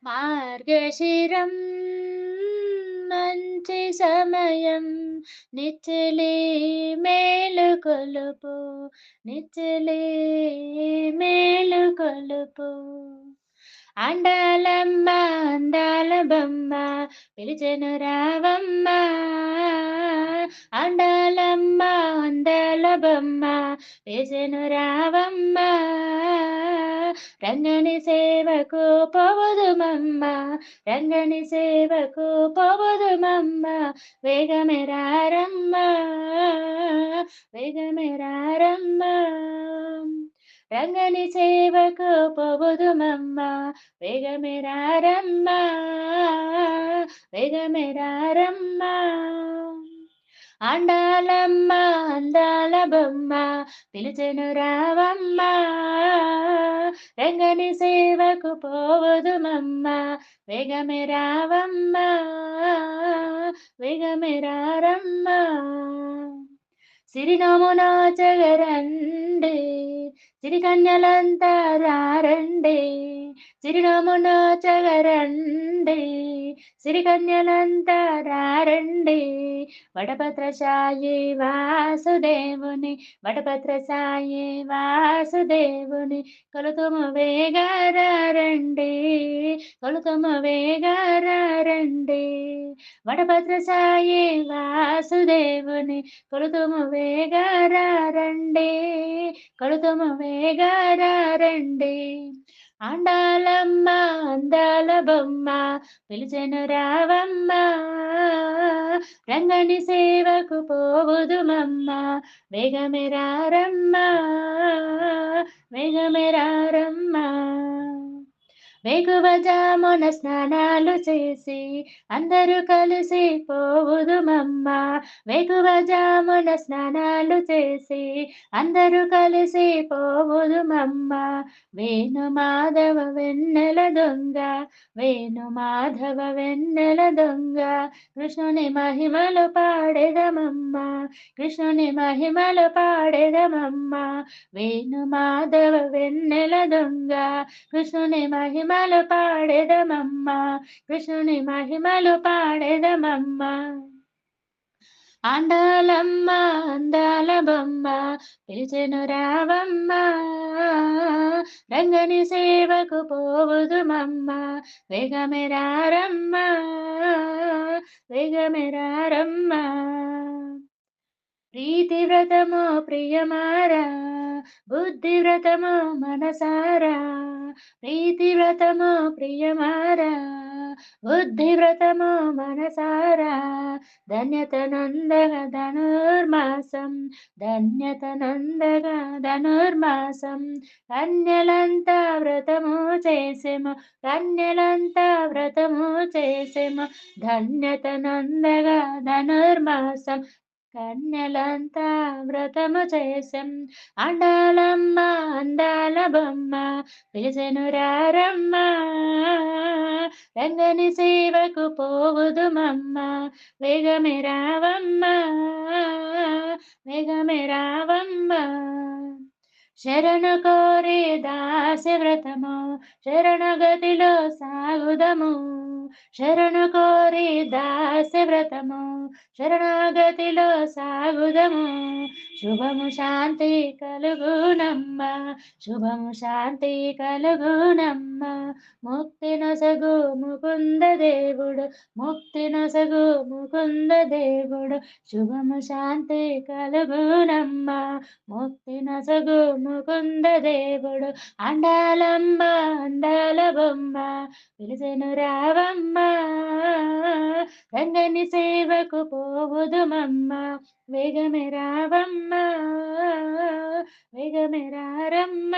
మార్గశిరం మంచి సమయం నిచ్చిలి మేలుకొలుపు నిచ్చిలి మేలుకొలుపు అండాలమ్మ అందాల బొమ్మ పిలిచెను రావమ్మ అండాలమ్మ అందాల బొమ్మ పిలిచెను రావమ్మ రంగని సేవకు పోవుదుమమ్మ రంగని సేవకు పోవుదుమమ్మ వేగమెరారమ్మ వేగమెరారమ్మ రంగని సేవకు పోవుదుమమ్మ వేగమెరారమ్మ వేగమెరారమ్మ అండాలమ్మ అందాల బొమ్మ పిలిచెను రావమ్మ రంగని సేవకు పోవుదుమమ్మ వేగమెరావమ్మ వేగమెరారమ్మ సిరినోమున చగరండి సిరికన్యలంతా రారండి సిరినోమున చగరండి సిరికన్యలంతా రారండి వటపత్ర సాయి వాసుదేవుని వటపత్ర సాయి వాసుదేవుని కొలుతుము వేగారండి కొలుతుము వేగారండి వటపత్ర సాయి వాసుదేవుని కొలుతుము వేగారండి కొలుతుము వేగారండి అండాలమ్మ అందాల బొమ్మ పిలిచెను రావమ్మ రంగని సేవకు పోవుదుమమ్మ వేగమెరారమ్మ వేగమెరారమ్మ వేకువజామున స్నానాలు చేసి అందరూ కలిసి పోవుదుమమ్మ వేకువజామున స్నానాలు చేసి అందరూ కలిసి పోవుదుమమ్మ వేణు మాధవ వెన్నెల దొంగ వేణు మాధవ వెన్నెల దొంగ కృష్ణుని మహిమలు పాడెదమమ్మ కృష్ణుని మహిమలు పాడెదమమ్మ వేణు మాధవ వెన్నెల దొంగ కృష్ణుని మహిమలు పాడెదమమ్మ కృష్ణుని మహిమలు పాడెదమమ్మ అండాలమ్మ అందాల బొమ్మ పిలిచెను రావమ్మ రంగని సేవకు పోవుదుమమ్మ వేగమెరారమ్మ వేగమెరారమ్మ ప్రీతి వ్రతము ప్రియమారా బుద్ధి వ్రతము మనసారా ప్రీతి వ్రతము ప్రియమారా బుద్ధి వ్రతము మనసారా ధన్యత నందగ ధనుర్మాసం ధన్యత నందగ ధనుర్మాసం కన్యలంతా వ్రతము చేసెము కన్యలంతా వ్రతము చేసెము ధన్యత నందగ ధనుర్మాసం కన్యలంతా వ్రతము చేసెం అండాలమ్మ అందాల బొమ్మ పిలిచెను రారమ్మ రంగని సేవకు పోవుదుమమ్మ వేగమెరావమ్మ వేగమెరావమ్మ శరణు కోరే దాస్య వ్రతము శరణగతిలో సాగుదము శరణు కోరి దాస్య వ్రతము శరణాగతిలో సాగుదము శుభము శాంతి కలుగునమ్మ శుభము శాంతి కలుగునమ్మ ముక్తి నొసగు ముకుంద దేవుడు ముక్తి నొసగు ముకుంద దేవుడు శుభము శాంతి కలుగునమ్మ ముక్తి నొసగు ముకుంద దేవుడు అండాలమ్మ అందాల బొమ్మ పిలిచెను రావమ్మ రంగని సేవకు పోవుదుమమ్మ వేగమెరావమ్మ వేగమెరారమ్మ